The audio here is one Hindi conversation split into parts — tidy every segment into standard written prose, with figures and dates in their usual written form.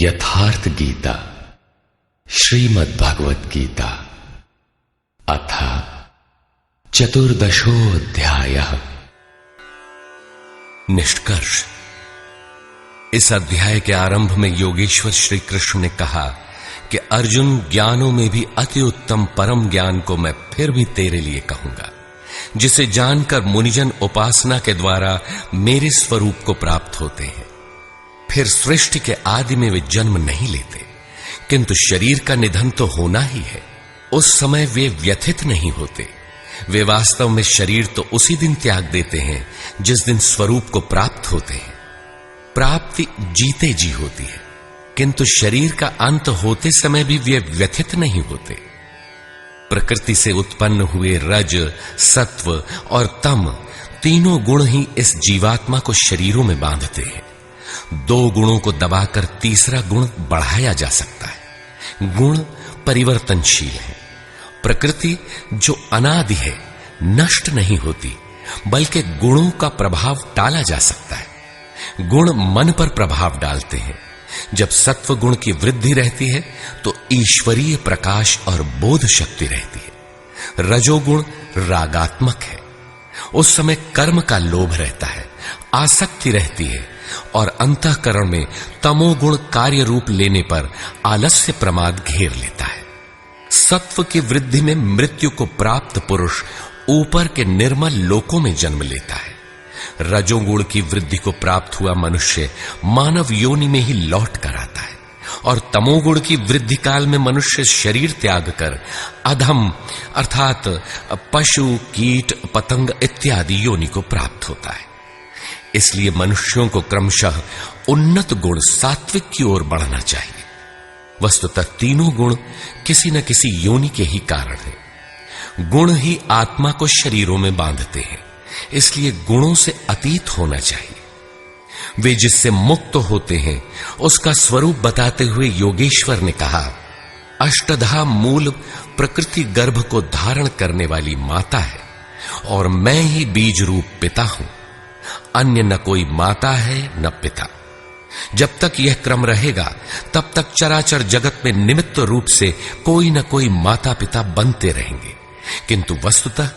यथार्थ गीता श्रीमद् भगवत गीता अथ चतुर्दशोऽध्यायः। निष्कर्ष। इस अध्याय के आरंभ में योगेश्वर श्री कृष्ण ने कहा कि अर्जुन, ज्ञानों में भी अति उत्तम परम ज्ञान को मैं फिर भी तेरे लिए कहूंगा, जिसे जानकर मुनिजन उपासना के द्वारा मेरे स्वरूप को प्राप्त होते हैं। फिर सृष्टि के आदि में वे जन्म नहीं लेते, किंतु शरीर का निधन तो होना ही है। उस समय वे व्यथित नहीं होते। वे वास्तव में शरीर तो उसी दिन त्याग देते हैं जिस दिन स्वरूप को प्राप्त होते हैं। प्राप्ति जीते जी होती है, किंतु शरीर का अंत होते समय भी वे व्यथित नहीं होते। प्रकृति से उत्पन्न हुए रज, सत्व और तम तीनों गुण ही इस जीवात्मा को शरीरों में बांधते हैं। दो गुणों को दबाकर तीसरा गुण बढ़ाया जा सकता है। गुण परिवर्तनशील है। प्रकृति जो अनादि है, नष्ट नहीं होती, बल्कि गुणों का प्रभाव टाला जा सकता है। गुण मन पर प्रभाव डालते हैं। जब सत्व गुण की वृद्धि रहती है तो ईश्वरीय प्रकाश और बोध शक्ति रहती है। रजोगुण रागात्मक है। उस समय कर्म का लोभ रहता है, आसक्ति रहती है, और अंतःकरण में तमोगुण कार्य रूप लेने पर आलस्य प्रमाद घेर लेता है। सत्व की वृद्धि में मृत्यु को प्राप्त पुरुष ऊपर के निर्मल लोकों में जन्म लेता है। रजोगुण की वृद्धि को प्राप्त हुआ मनुष्य मानव योनि में ही लौट कर आता है, और तमोगुण की वृद्धि काल में मनुष्य शरीर त्याग कर अधम अर्थात पशु, कीट, पतंग इत्यादि योनि को प्राप्त होता है। इसलिए मनुष्यों को क्रमशः उन्नत गुण सात्विक की ओर बढ़ना चाहिए। वस्तुतः तीनों गुण किसी न किसी योनि के ही कारण हैं। गुण ही आत्मा को शरीरों में बांधते हैं, इसलिए गुणों से अतीत होना चाहिए। वे जिससे मुक्त होते हैं उसका स्वरूप बताते हुए योगेश्वर ने कहा, अष्टधा मूल प्रकृति गर्भ को धारण करने वाली माता है, और मैं ही बीज रूप पिता हूं। अन्य न कोई माता है न पिता। जब तक यह क्रम रहेगा तब तक चराचर जगत में निमित्त रूप से कोई न कोई माता पिता बनते रहेंगे, किंतु वस्तुतः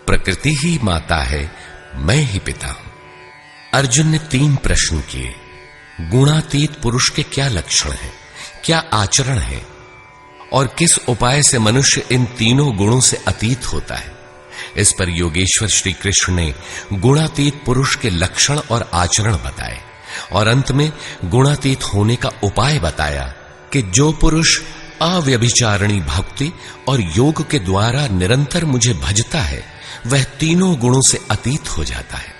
प्रकृति ही माता है, मैं ही पिता हूं। अर्जुन ने 3 प्रश्न किए। गुणातीत पुरुष के क्या लक्षण हैं, क्या आचरण है, और किस उपाय से मनुष्य इन तीनों गुणों से अतीत होता है। इस पर योगेश्वर श्री कृष्ण ने गुणातीत पुरुष के लक्षण और आचरण बताए, और अंत में गुणातीत होने का उपाय बताया कि जो पुरुष अव्यभिचारिणी भक्ति और योग के द्वारा निरंतर मुझे भजता है, वह तीनों गुणों से अतीत हो जाता है।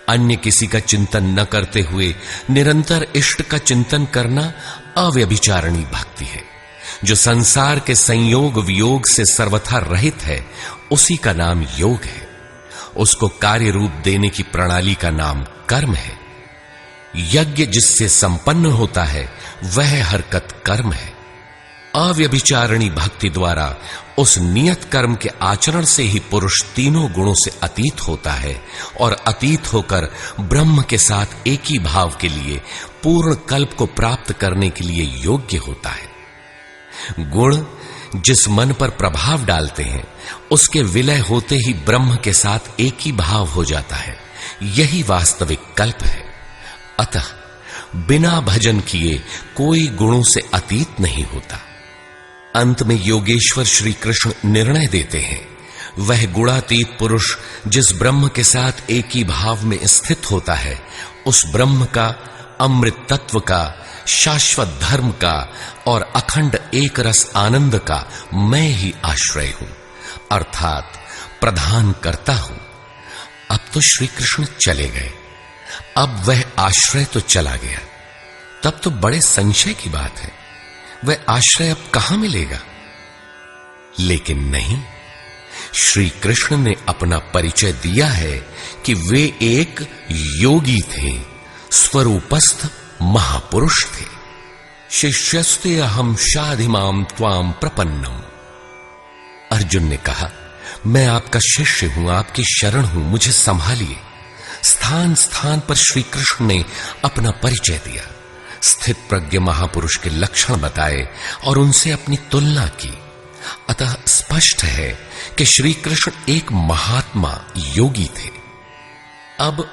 अन्य किसी का चिंतन न करते हुए निरंतर इष्ट का चिंतन करना अव्यभिचारिणी भक्ति है। जो संसार के संयोग वियोग से सर्वथा रहित है, उसी का नाम योग है। उसको कार्य रूप देने की प्रणाली का नाम कर्म है। यज्ञ जिससे संपन्न होता है वह हरकत कर्म है। अव्यभिचारिणी भक्ति द्वारा उस नियत कर्म के आचरण से ही पुरुष तीनों गुणों से अतीत होता है, और अतीत होकर ब्रह्म के साथ एक ही भाव के लिए पूर्ण कल्प को प्राप्त करने के लिए योग्य होता है। गुण जिस मन पर प्रभाव डालते हैं उसके विलय होते ही ब्रह्म के साथ एक ही भाव हो जाता है। यही वास्तविक कल्प है। अतः बिना भजन किए कोई गुणों से अतीत नहीं होता। अंत में योगेश्वर श्री कृष्ण निर्णय देते हैं, वह गुणातीत पुरुष जिस ब्रह्म के साथ एक ही भाव में स्थित होता है, उस ब्रह्म का, अमृत तत्व का, शाश्वत धर्म का और अखंड एक रस आनंद का मैं ही आश्रय हूं, अर्थात प्रधान करता हूं। अब तो श्री कृष्ण चले गए। अब वह आश्रय तो चला गया, तब तो बड़े संशय की बात है, वह आश्रय अब कहां मिलेगा। लेकिन नहीं, श्री कृष्ण ने अपना परिचय दिया है कि वे एक योगी थे, स्वरूपस्थ महापुरुष थे। शिष्यस्ते अहम शाधिमाम त्वाम प्रपन्नम। अर्जुन ने कहा, मैं आपका शिष्य हूं, आपकी शरण हूं, मुझे संभालिए। स्थान स्थान पर श्री कृष्ण ने अपना परिचय दिया। स्थित प्रज्ञ महापुरुष के लक्षण बताए और उनसे अपनी तुलना की। अतः स्पष्ट है कि श्री कृष्ण एक महात्मा योगी थे। अब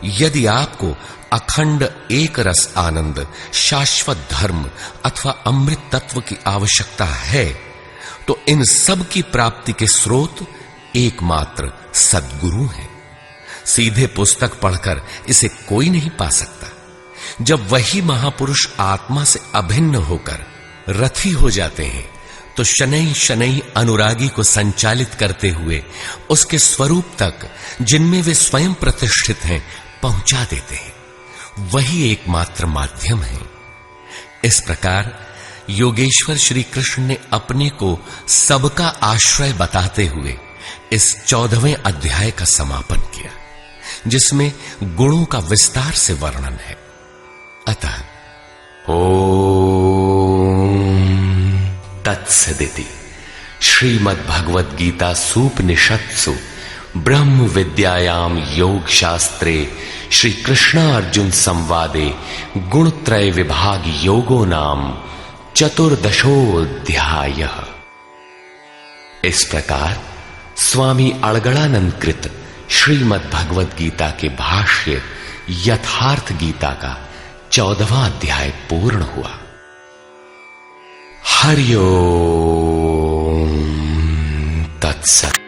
यदि आपको अखंड एक रस आनंद, शाश्वत धर्म अथवा अमृत तत्व की आवश्यकता है तो इन सब की प्राप्ति के स्रोत एकमात्र सद्गुरु हैं। सीधे पुस्तक पढ़कर इसे कोई नहीं पा सकता। जब वही महापुरुष आत्मा से अभिन्न होकर रथी हो जाते हैं तो शनैः शनैः अनुरागी को संचालित करते हुए उसके स्वरूप तक, जिनमें वे स्वयं प्रतिष्ठित हैं, पहुंचा देते हैं। वही एकमात्र माध्यम है। इस प्रकार योगेश्वर श्री कृष्ण ने अपने को सबका आश्रय बताते हुए इस 14वें अध्याय का समापन किया, जिसमें गुणों का विस्तार से वर्णन है। अतः ओम तत्सदिति श्रीमद्भगवद गीता सूपनिषत्सु ब्रह्म विद्यायाम योग शास्त्रे श्री कृष्ण अर्जुन संवादे गुणत्रय विभाग योगो नाम चतुर्दशोऽध्यायः। इस प्रकार स्वामी अड़गड़ानंद कृत श्रीमद् भगवद गीता के भाष्य यथार्थ गीता का 14वां अध्याय पूर्ण हुआ। हरि ओम तत्सत्।